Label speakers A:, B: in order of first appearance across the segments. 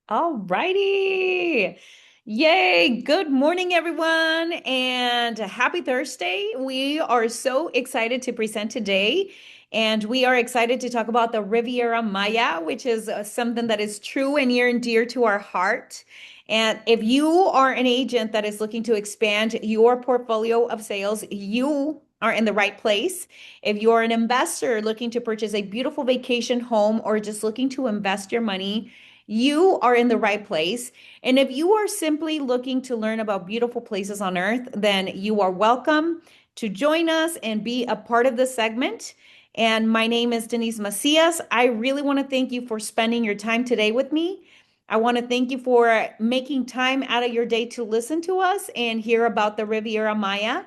A: All righty. Yay. Good morning, everyone, and happy Thursday. We are so excited to present today, and we are excited to talk about the Riviera Maya, which is something that is true and near and dear to our heart. And if you are an agent that is looking to expand your portfolio of sales, you are in the right place. If you're an investor looking to purchase a beautiful vacation home or just looking to invest your money, you are in the right place. And if you are simply looking to learn about beautiful places on earth, then you are welcome to join us and be a part of this segment. And my name is Denise Macias. I really want to thank you for spending your time today with me. I want to thank you for making time out of your day to listen to us and hear about the Riviera Maya.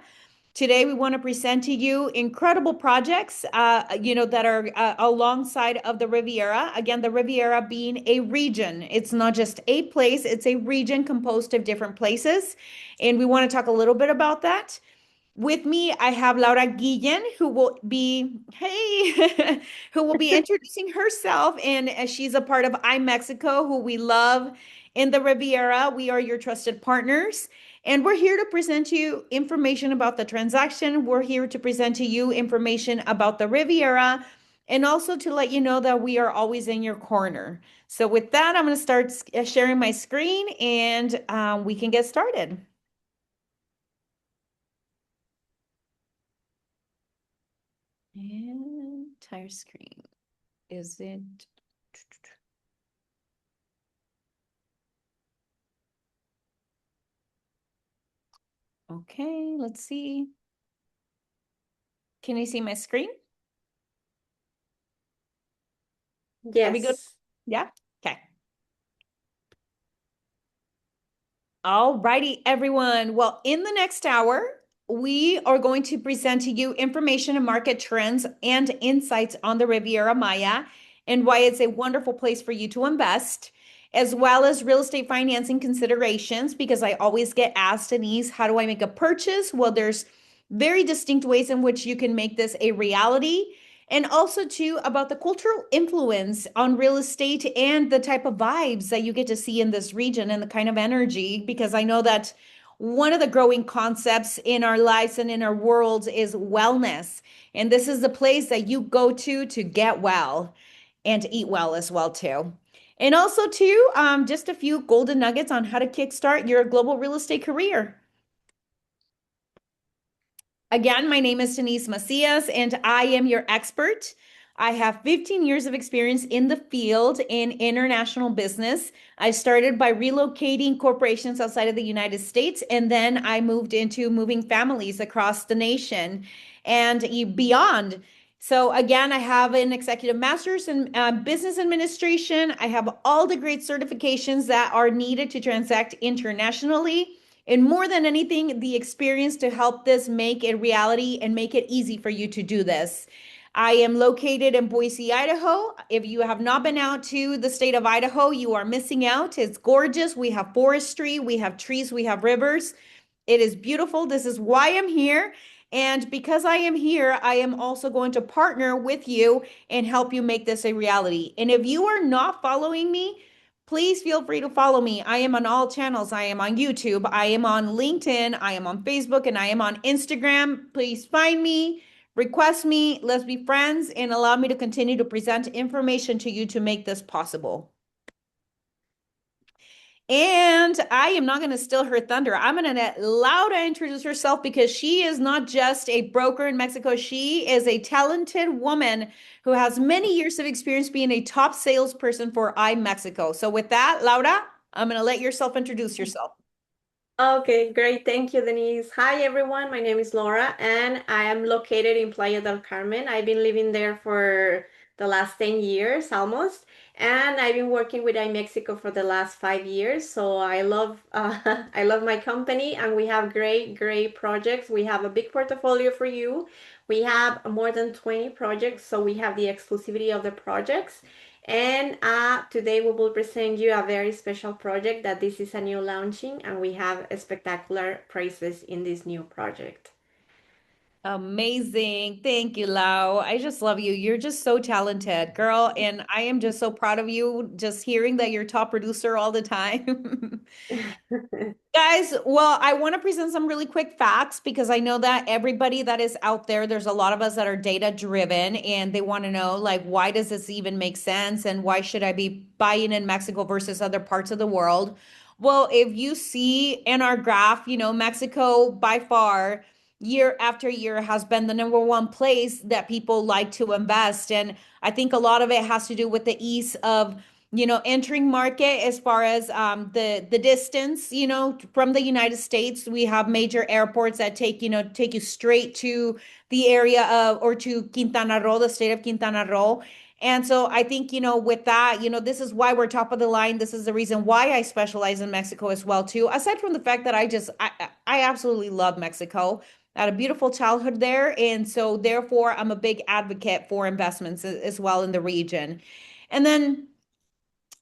A: Today, we want to present to you incredible projects, that are alongside of the Riviera. Again, the Riviera being a region. It's not just a place, it's a region composed of different places. And we want to talk a little bit about that. With me, I have Laura Guillen, who will be, hey, who will be introducing herself. And she's a part of iMexico, who we love in the Riviera. We are your trusted partners. And we're here to present you information about the transaction. We're here to present to you information about the Riviera and also to let you know that we are always in your corner. So, with that, I'm going to start sharing my screen and we can get started. And entire screen. Is it? Okay, let's see. Can you see my screen? Are we good?
B: Yes.
A: Yeah? Okay. All righty, everyone. Well, in the next hour, we are going to present to you information and market trends and insights on the Riviera Maya and why it's a wonderful place for you to invest, as well as real estate financing considerations. Because I always get asked, Denise, how do I make a purchase? Well, there's very distinct ways in which you can make this a reality, and also too about the cultural influence on real estate and the type of vibes that you get to see in this region and the kind of energy, because I know that one of the growing concepts in our lives and in our worlds is wellness. And this is the place that you go to get well and to eat well as well too. And also too, just a few golden nuggets on how to kickstart your global real estate career. Again, my name is Denise Macias, and I am your expert. I have 15 years of experience in the field in international business. I started by relocating corporations outside of the United States, and then I moved into moving families across the nation and beyond. So, again, I have an executive master's in business administration. I have all the great certifications that are needed to transact internationally. And more than anything, the experience to help this make a reality and make it easy for you to do this. I am located in Boise, Idaho. If you have not been out to the state of Idaho, you are missing out. It's gorgeous. We have forestry, we have trees, we have rivers. It is beautiful. This is why I'm here. And because I am here, I am also going to partner with you and help you make this a reality. And if you are not following me, please feel free to follow me. I am on all channels. I am on YouTube, I am on LinkedIn, I am on Facebook, and I am on Instagram. Please find me, request me, let's be friends, and allow me to continue to present information to you to make this possible. And I am not going to steal her thunder. I'm going to let Laura introduce herself because she is not just a broker in Mexico. She is a talented woman who has many years of experience being a top salesperson for iMexico. So with that, Laura, I'm going to let yourself introduce yourself.
B: Okay, great. Thank you, Denise. Hi, everyone. My name is Laura, and I am located in Playa del Carmen. I've been living there for the last 10 years almost, and I've been working with iMexico for the last 5 years. So I love I love my company, and we have great projects. We have a big portfolio for you. We have more than 20 projects, so we have the exclusivity of the projects. And today we will present you a very special project that this is a new launching and we have spectacular prices in this new project.
A: Amazing. Thank you, Lau. I just love you. You're just so talented, girl. And I am just so proud of you just hearing that you're top producer all the time. Guys, well, I want to present some really quick facts because I know that everybody that is out there, there's a lot of us that are data driven and they want to know, like, why does this even make sense and why should I be buying in Mexico versus other parts of the world? Well, if you see in our graph, Mexico by far, year after year, has been the number one place that people like to invest. And I think a lot of it has to do with the ease of entering market as far as the distance, from the United States. We have major airports that take you straight to the area of or to Quintana Roo, the state of Quintana Roo. And so I think, with that, this is why we're top of the line. This is the reason why I specialize in Mexico as well, too. Aside from the fact that I absolutely love Mexico. I had a beautiful childhood there. And so therefore, I'm a big advocate for investments as well in the region. And then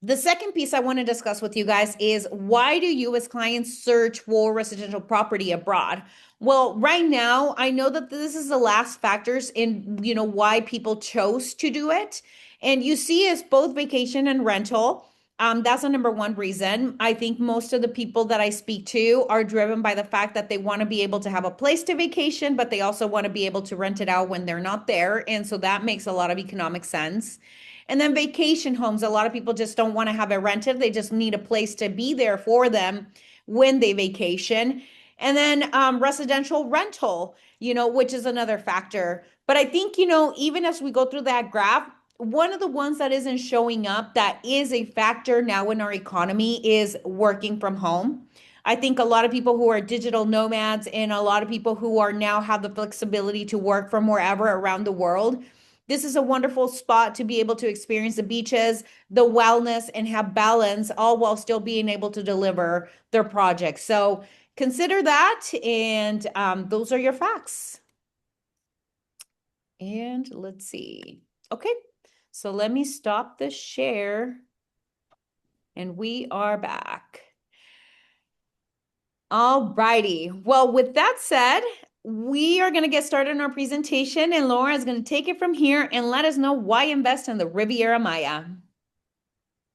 A: the second piece I want to discuss with you guys is why do you as clients search for residential property abroad? Well, right now, I know that this is the last factors in, why people chose to do it. And you see it's both vacation and rental. That's the number one reason. I think most of the people that I speak to are driven by the fact that they want to be able to have a place to vacation, but they also want to be able to rent it out when they're not there. And so that makes a lot of economic sense. And then vacation homes, a lot of people just don't want to have it rented. They just need a place to be there for them when they vacation. And then residential rental, which is another factor. But I think, even as we go through that graph, one of the ones that isn't showing up that is a factor now in our economy is working from home. I think a lot of people who are digital nomads and a lot of people who are now have the flexibility to work from wherever around the world, this is a wonderful spot to be able to experience the beaches, the wellness, and have balance, all while still being able to deliver their projects. So consider that, and those are your facts. And let's see. Okay, so let me stop the share, and we are back. All righty. Well, with that said, we are going to get started on our presentation, and Laura is going to take it from here and let us know why invest in the Riviera Maya.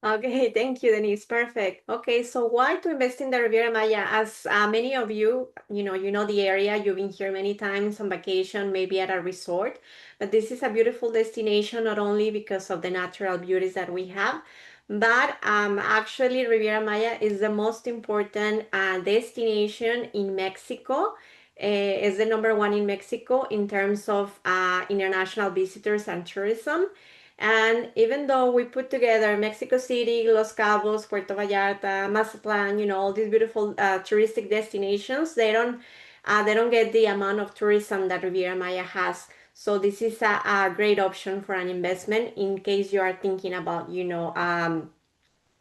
B: Okay, thank you, Denise. Perfect. Okay, so why to invest in the Riviera Maya? As many of you, you know the area. You've been here many times on vacation, maybe at a resort. But this is a beautiful destination, not only because of the natural beauties that we have, but actually Riviera Maya is the most important destination in Mexico. It's the number one in Mexico in terms of international visitors and tourism. And even though we put together Mexico City, Los Cabos, Puerto Vallarta, Mazatlan, all these beautiful touristic destinations, they don't get the amount of tourism that Riviera Maya has. So this is a great option for an investment in case you are thinking about,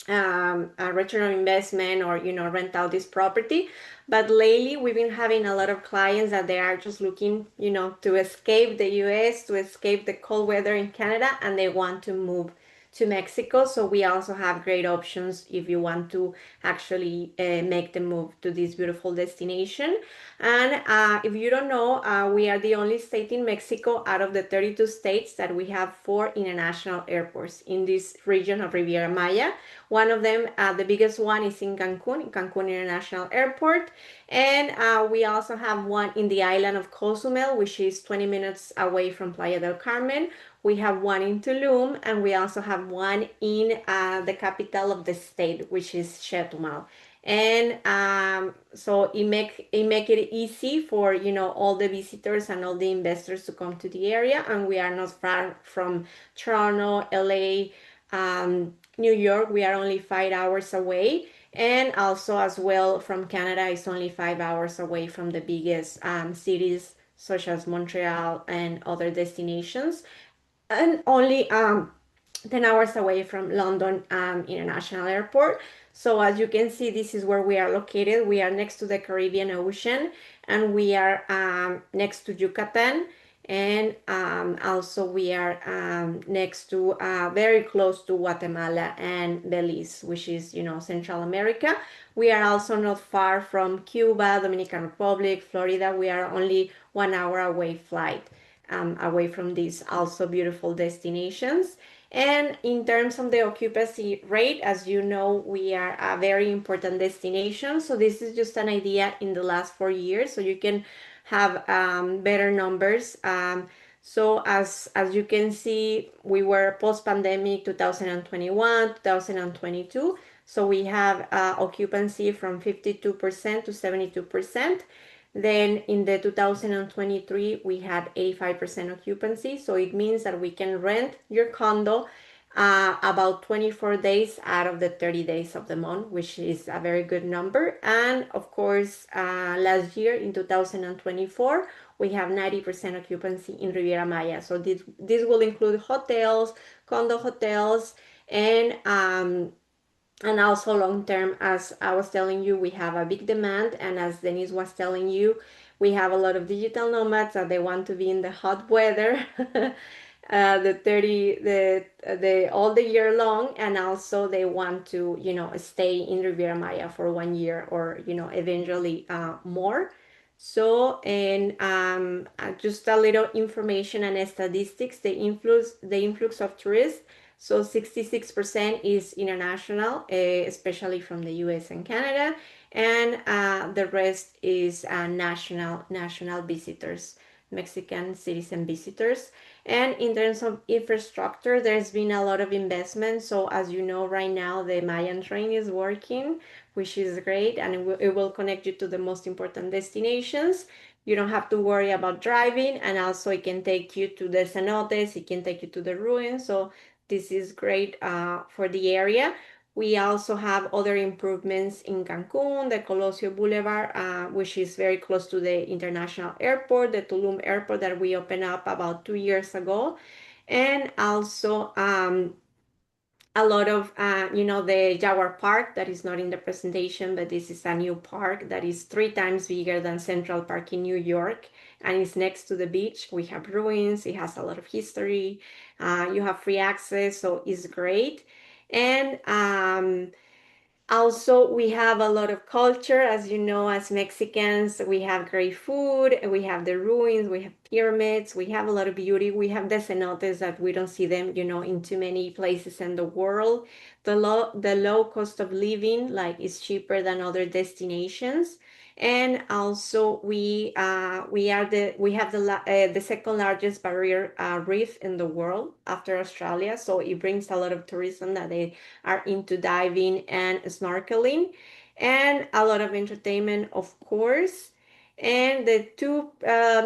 B: a return on investment or rent out this property. But lately we've been having a lot of clients that they are just looking to escape the US, to escape the cold weather in Canada, and they want to move to Mexico. So we also have great options if you want to actually make the move to this beautiful destination. And if you don't know, we are the only state in Mexico out of the 32 states that we have 4 international airports in this region of Riviera Maya. One of them, the biggest one, is in Cancun International Airport. And we also have one in the island of Cozumel, which is 20 minutes away from Playa del Carmen. We have one in Tulum, and we also have one in the capital of the state, which is Chetumal. And so it make it easy for all the visitors and all the investors to come to the area, and we are not far from Toronto, LA, New York. We are only 5 hours away, and also as well from Canada is only 5 hours away from the biggest cities such as Montreal and other destinations, and only 10 hours away from London International Airport. So as you can see, this is where we are located. We are next to the Caribbean Ocean, and we are next to Yucatan. And also we are next to, very close to Guatemala and Belize, which is, Central America. We are also not far from Cuba, Dominican Republic, Florida. We are only 1 hour away flight, away from these also beautiful destinations. And in terms of the occupancy rate, as you know, we are a very important destination. So this is just an idea in the last 4 years. So you can have better numbers. So as you can see, we were post-pandemic 2021, 2022. So we have occupancy from 52% to 72%. Then in the 2023, we had 85% occupancy. So it means that we can rent your condo about 24 days out of the 30 days of the month, which is a very good number. And of course, last year in 2024, we have 90% occupancy in Riviera Maya. So this will include hotels, condo hotels, and also long term. As I was telling you, we have a big demand, and as Denise was telling you, we have a lot of digital nomads that they want to be in the hot weather. The 30 the all the year long, and also they want to stay in Riviera Maya for 1 year, or eventually more. So, and just a little information and statistics, the influx of tourists. So 66% is international, especially from the US and Canada, and the rest is national visitors, Mexican citizen visitors. And in terms of infrastructure, there's been a lot of investment. So as you know, right now the Mayan train is working, which is great, and it will connect you to the most important destinations. You don't have to worry about driving, and also it can take you to the cenotes, it can take you to the ruins. So this is great for the area. We also have other improvements in Cancun, the Colosio Boulevard, which is very close to the international airport, the Tulum airport that we opened up about 2 years ago. And also a lot of, the Jaguar Park that is not in the presentation, but this is a new park that is 3 times bigger than Central Park in New York, and it's next to the beach. We have ruins, it has a lot of history, you have free access, so it's great. And also, we have a lot of culture. As you know, as Mexicans, we have great food, we have the ruins, we have pyramids, we have a lot of beauty. We have the cenotes that we don't see them, in too many places in the world. The low cost of living, like, is cheaper than other destinations. And also, we have the second largest barrier reef in the world after Australia. So it brings a lot of tourism that they are into diving and snorkeling, and a lot of entertainment, of course. And the two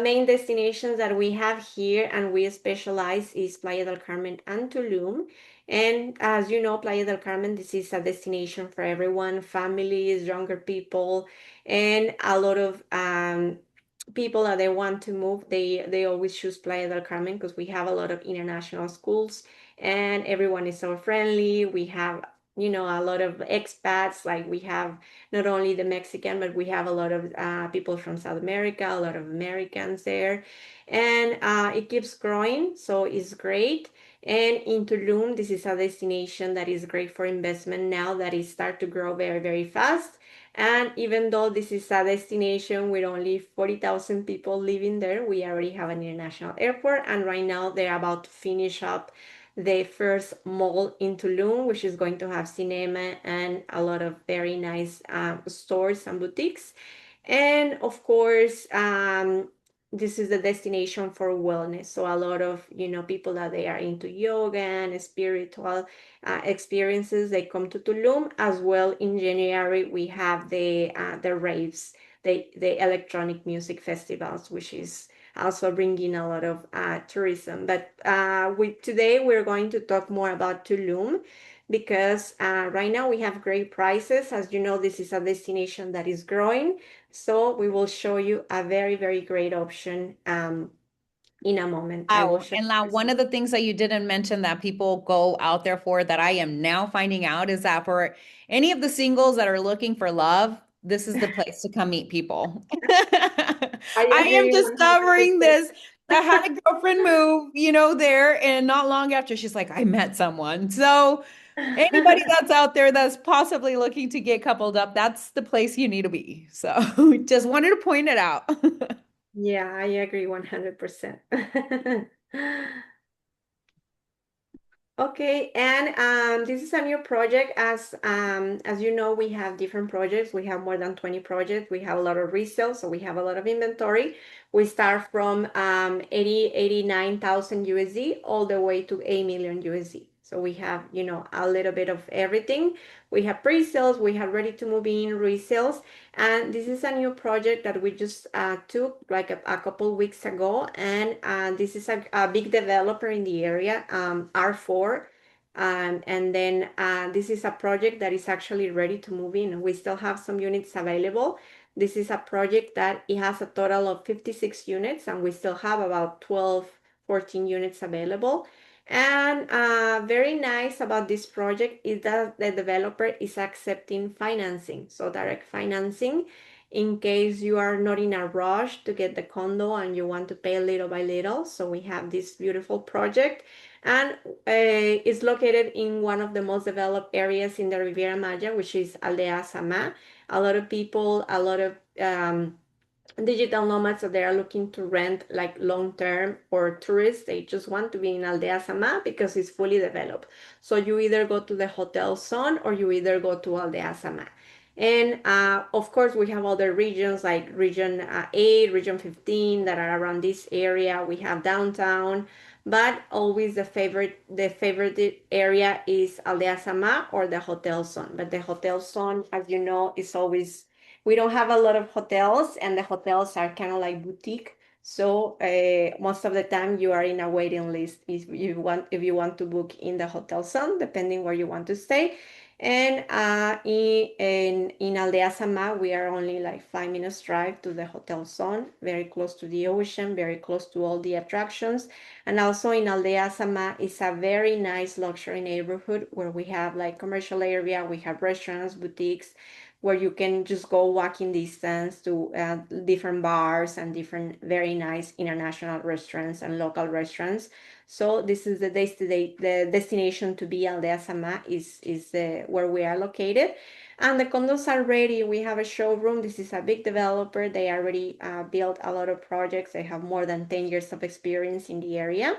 B: main destinations that we have here and we specialize is Playa del Carmen and Tulum. And as you know, Playa del Carmen, this is a destination for everyone, families, younger people, and a lot of people that they want to move. They always choose Playa del Carmen because we have a lot of international schools, and everyone is so friendly. We have, a lot of expats. Like, we have not only the Mexican, but we have a lot of people from South America, a lot of Americans there, and it keeps growing, so it's great. And in Tulum, this is a destination that is great for investment now that it start to grow very, very fast. And even though this is a destination with only 40,000 people living there, we already have an international airport. And right now they're about to finish up the first mall in Tulum, which is going to have cinema and a lot of very nice stores and boutiques. And of course, this is the destination for wellness. So a lot of, people that they are into yoga and spiritual experiences, they come to Tulum. As well, in January, we have the raves, the electronic music festivals, which is also bringing a lot of tourism. But today we're going to talk more about Tulum, because right now we have great prices. As you know, this is a destination that is growing. So we will show you a very, very great option in a moment. I will
A: Wow.
B: show
A: And
B: you
A: now,
B: this
A: one of
B: one.
A: the things that you didn't mention that people go out there for that I am now finding out is that for any of the singles that are looking for love, this is the place to come meet people.
B: I
A: I am
B: agree
A: discovering
B: 100%.
A: this. I had a girlfriend move, there, and not long after, she's like, I met someone. So anybody that's out there that's possibly looking to get coupled up, that's the place you need to be. So just wanted to point it out.
B: Yeah, I agree 100%. Okay, and this is a new project. As you know, we have different projects. We have more than 20 projects. We have a lot of resales, so we have a lot of inventory. We start from 89,000 USD all the way to 8 million USD. So we have, a little bit of everything. We have pre-sales, we have ready to move in resales, and this is a new project that we just took like a couple weeks ago. And this is a big developer in the area, R4. And then this is a project that is actually ready to move in. We still have some units available. This is a project that it has a total of 56 units, and we still have about 12, 14 units available. And very nice about this project is that the developer is accepting financing, so direct financing, in case you are not in a rush to get the condo and you want to pay little by little. So we have this beautiful project, and it's located in one of the most developed areas in the Riviera Maya, which is Aldea Sama. A lot of people, a lot of digital nomads, so they are looking to rent like long term, or tourists, they just want to be in Aldea Sama because it's fully developed. So you either go to the hotel zone or you either go to Aldea Sama. And of course, we have other regions like region 8, region 15 that are around this area. We have downtown, but always the favorite area is Aldea Sama or the hotel zone. But the hotel zone, as you know, is always, we don't have a lot of hotels, and the hotels are kind of like boutique. So most of the time you are in a waiting list if you want to book in the hotel zone, depending where you want to stay. And in Aldea Sama, we are only like 5 minutes drive to the hotel zone, very close to the ocean, very close to all the attractions. And also in Aldea Sama is a very nice luxury neighborhood where we have like commercial area, we have restaurants, boutiques, where you can just go walking distance to different bars and different very nice international restaurants and local restaurants. So this is the destination to be. Aldea Sama is where we are located. And the condos are ready. We have a showroom. This is a big developer. They already built a lot of projects. They have more than 10 years of experience in the area.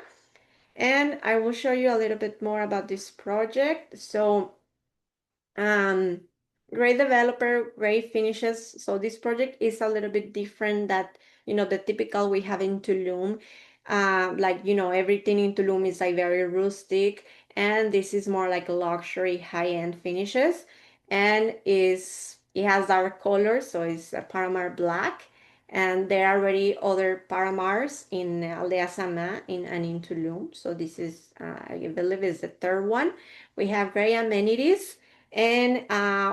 B: And I will show you a little bit more about this project. So um, great developer, great finishes. So this project is a little bit different that, the typical we have in Tulum. Like, everything in Tulum is like very rustic, and this is more like a luxury high-end finishes, and it has dark colors, so it's a Paramar Black. And there are already other Paramars in Aldea Sama and in Tulum. So this is, I believe, is the third one. We have great amenities, and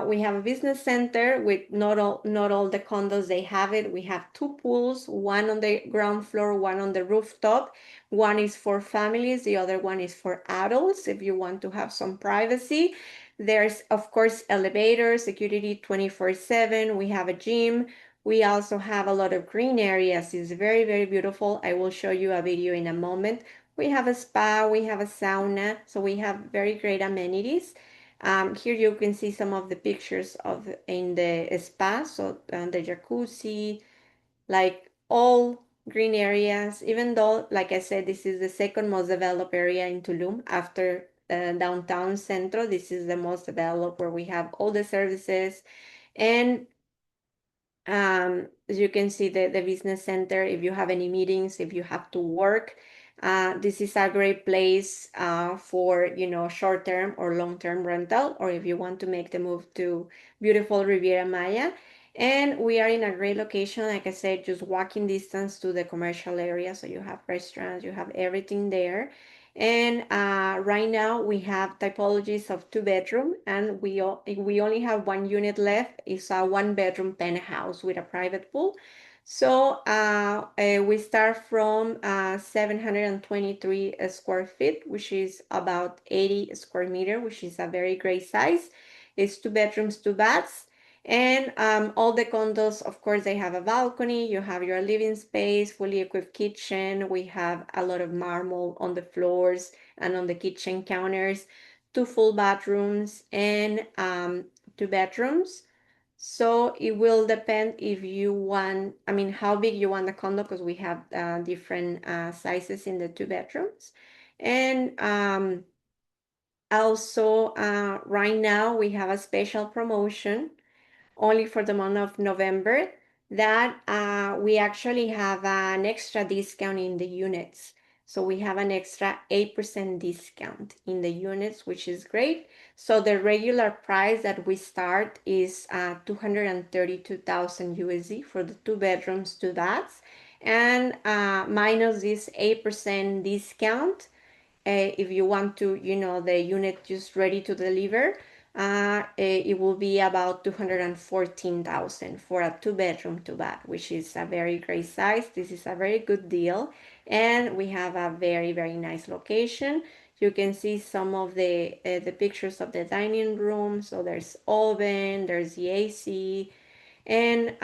B: we have a business center with not all the condos they have it. We have two pools, one on the ground floor, one on the rooftop. One is for families, the other one is for adults if you want to have some privacy. There's of course elevator security 24/7. We have a gym. We also have a lot of green areas. It's very, very beautiful. I will show you a video in a moment. We have a spa, we have a sauna, so we have very great amenities. Here you can see some of the pictures of in the spa, so the jacuzzi, like all green areas. Even though, like I said, this is the second most developed area in Tulum after downtown Centro. This is the most developed, where we have all the services. And as you can see, the business center, if you have any meetings, if you have to work, this is a great place for, short-term or long-term rental, or if you want to make the move to beautiful Riviera Maya. And we are in a great location, like I said, just walking distance to the commercial area. So you have restaurants, you have everything there. And right now we have typologies of two-bedroom, and we only have one unit left. It's a one-bedroom penthouse with a private pool. So we start from 723 square feet, which is about 80 square meter, which is a very great size. It's two bedrooms, two baths. And all the condos, of course, they have a balcony. You have your living space, fully equipped kitchen. We have a lot of marble on the floors and on the kitchen counters, two full bathrooms, and two bedrooms. So it will depend if you want, I mean, how big you want the condo, because we have different sizes in the two bedrooms. And also, right now we have a special promotion only for the month of November that we actually have an extra discount in the units. So we have an extra 8% discount in the units, which is great. So the regular price that we start is 232,000 USD for the two bedrooms, two baths, and minus this 8% discount, if you want to, the unit just ready to deliver, it will be about 214,000 for a two bedroom, two bath, which is a very great size. This is a very good deal. And we have a very, very nice location. You can see some of the pictures of the dining room. So there's oven, there's the AC, and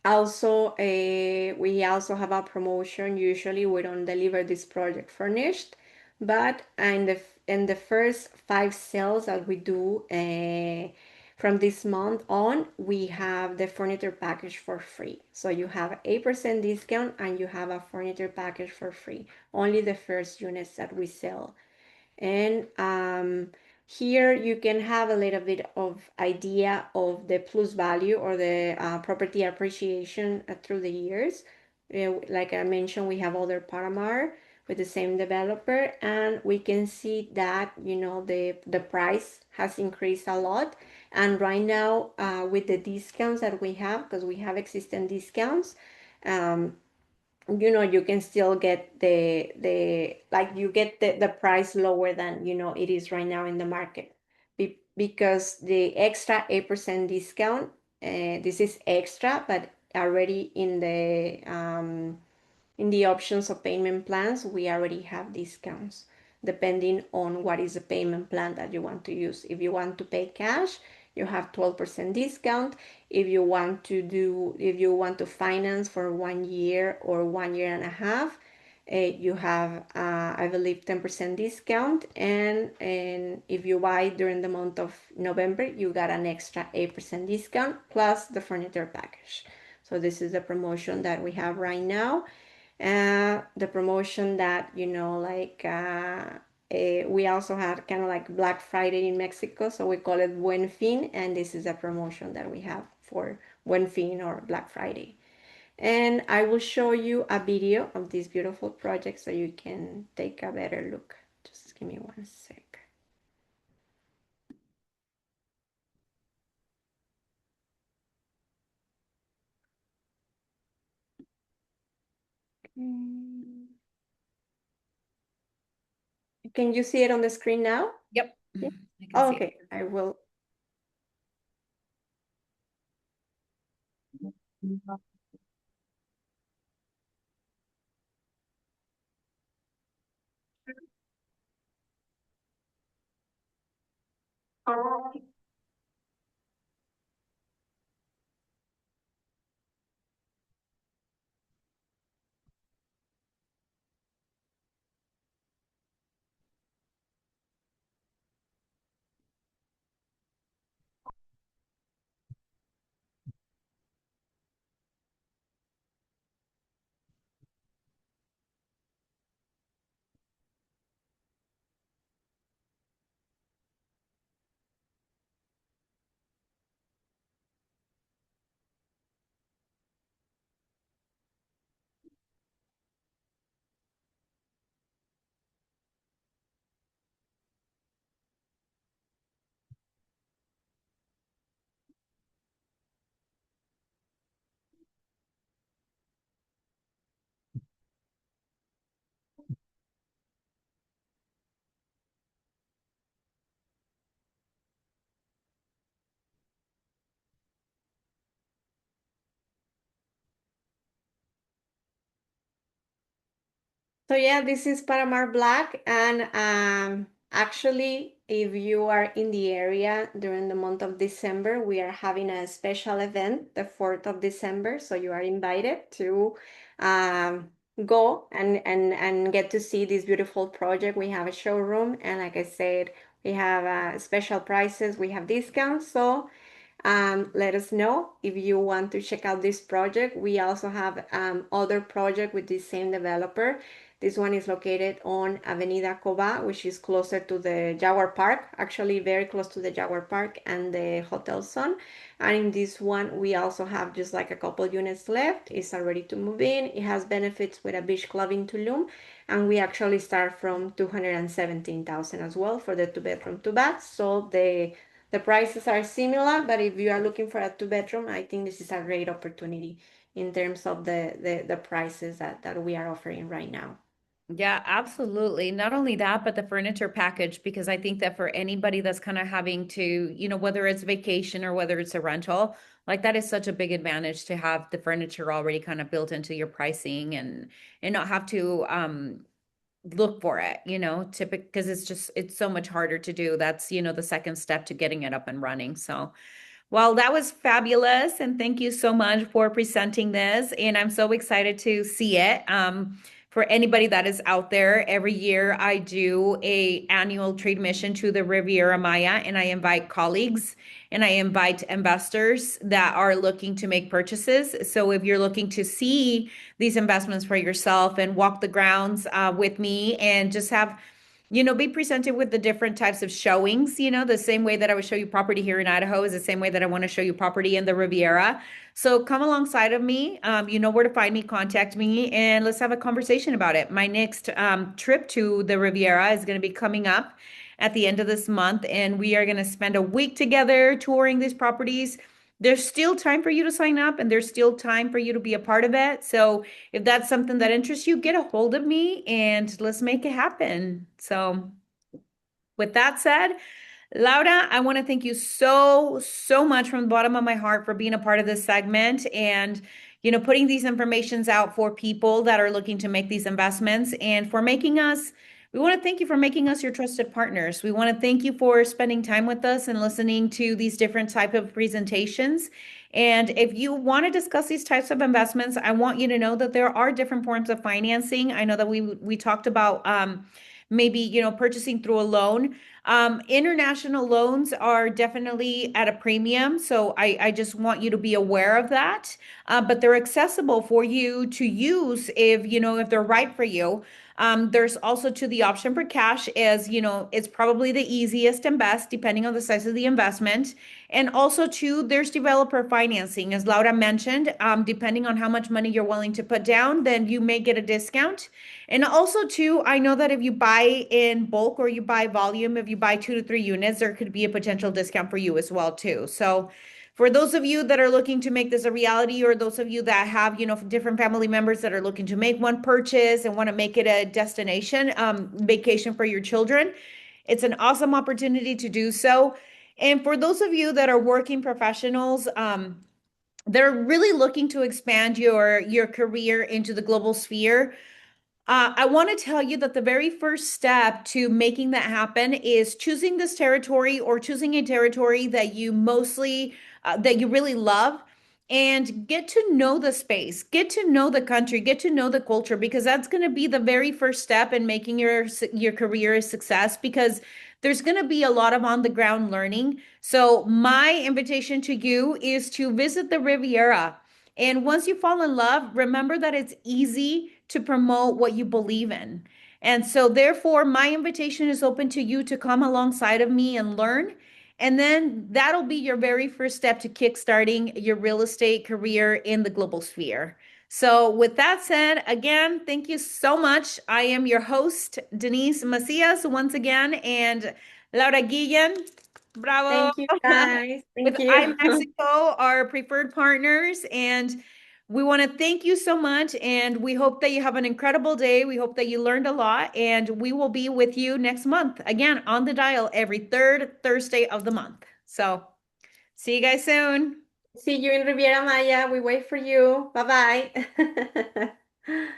B: also, we also have a promotion. Usually, we don't deliver this project furnished, but in the first five sales that we do from this month on, we have the furniture package for free. So you have 8% discount and you have a furniture package for free. Only the first units that we sell. And here you can have a little bit of idea of the plus value or the property appreciation through the years. Like I mentioned, we have other Paramar with the same developer, and we can see that the price has increased a lot. And right now, with the discounts that we have, because we have existing discounts, um, you can still get the like you get the price lower than it is right now in the market. Because the extra 8% discount, this is extra but already in the options of payment plans, we already have discounts depending on what is the payment plan that you want to use. If you want to pay cash, you have 12% discount. If you want to finance for 1 year or 1 year and a half, you have, I believe, 10% discount. And if you buy during the month of November, you got an extra 8% discount plus the furniture package. So this is the promotion that we have right now. The promotion that we also had kind of like Black Friday in Mexico, so we call it Buen Fin, and this is a promotion that we have for Buen Fin or Black Friday. And I will show you a video of this beautiful project so you can take a better look. Just give me one sec. Mm. Can you see it on the screen now?
A: Yep,
B: Yeah.
A: I can see
B: Okay, I will.
A: it.
B: So yeah, this is Paramar Black, and Actually, if you are in the area during the month of December, we are having a special event, the 4th of December. So you are invited to um, go and get to see this beautiful project. We have a showroom, and like I said, we have special prices, we have discounts. So let us know if you want to check out this project. We also have other project with the same developer. This one is located on Avenida Coba, which is closer to the Jaguar Park, actually very close to the Jaguar Park and the Hotel Sun. And in this one, we also have just like a couple units left. It's already to move in. It has benefits with a beach club in Tulum. And we actually start from 217,000 as well for the two bedroom, two baths. So the prices are similar, but if you are looking for a two bedroom, I think this is a great opportunity in terms of the prices that we are offering right now.
A: Yeah, absolutely. Not only that, but the furniture package, because I think that for anybody that's kind of having to, whether it's vacation or whether it's a rental, like that is such a big advantage to have the furniture already kind of built into your pricing and not have to look for it, typically because it's so much harder to do. That's, the second step to getting it up and running. So well, that was fabulous. And thank you so much for presenting this. And I'm so excited to see it. For anybody that is out there, every year I do a annual trade mission to the Riviera Maya, and I invite colleagues and I invite investors that are looking to make purchases. So if you're looking to see these investments for yourself and walk the grounds with me and just have be presented with the different types of showings. The same way that I would show you property here in Idaho is the same way that I want to show you property in the Riviera. So come alongside of me. You know where to find me, contact me, and let's have a conversation about it. My next trip to the Riviera is going to be coming up at the end of this month, and we are going to spend a week together touring these properties. There's still time for you to sign up, and there's still time for you to be a part of it. So if that's something that interests you, get a hold of me and let's make it happen. So, with that said, Laura, I want to thank you so, so much from the bottom of my heart for being a part of this segment and, putting these informations out for people that are looking to make these investments and for we want to thank you for making us your trusted partners. We want to thank you for spending time with us and listening to these different type of presentations. And if you want to discuss these types of investments, I want you to know that there are different forms of financing. I know that we talked about maybe, purchasing through a loan. International loans are definitely at a premium, so I just want you to be aware of that. But they're accessible for you to use if they're right for you. There's also to the option for cash as it's probably the easiest and best depending on the size of the investment. And also too, there's developer financing, as Laura mentioned. Depending on how much money you're willing to put down, then you may get a discount. And also, too, I know that if you buy in bulk or you buy volume, if you buy 2 to 3 units, there could be a potential discount for you as well, too. So, for those of you that are looking to make this a reality, or those of you that have, different family members that are looking to make one purchase and want to make it a destination vacation for your children, it's an awesome opportunity to do so. And for those of you that are working professionals, they're really looking to expand your career into the global sphere. I want to tell you that the very first step to making that happen is choosing this territory or choosing a territory that that you really love and get to know the space, get to know the country, get to know the culture, because that's going to be the very first step in making your career a success, because there's going to be a lot of on the ground learning. So my invitation to you is to visit the Riviera. And once you fall in love, remember that it's easy to promote what you believe in. And so, therefore, my invitation is open to you to come alongside of me and learn. And then that'll be your very first step to kickstarting your real estate career in the global sphere. So, with that said, again, thank you so much. I am your host, Denise Macias, once again, and Laura Guillen. Bravo.
B: Thank you, guys.
A: With
B: Thank you.
A: iMexico, our preferred partners. And we want to thank you so much. And we hope that you have an incredible day. We hope that you learned a lot. And we will be with you next month, again, on the dial every third Thursday of the month. So see you guys soon.
B: See you in Riviera Maya. We wait for you. Bye bye.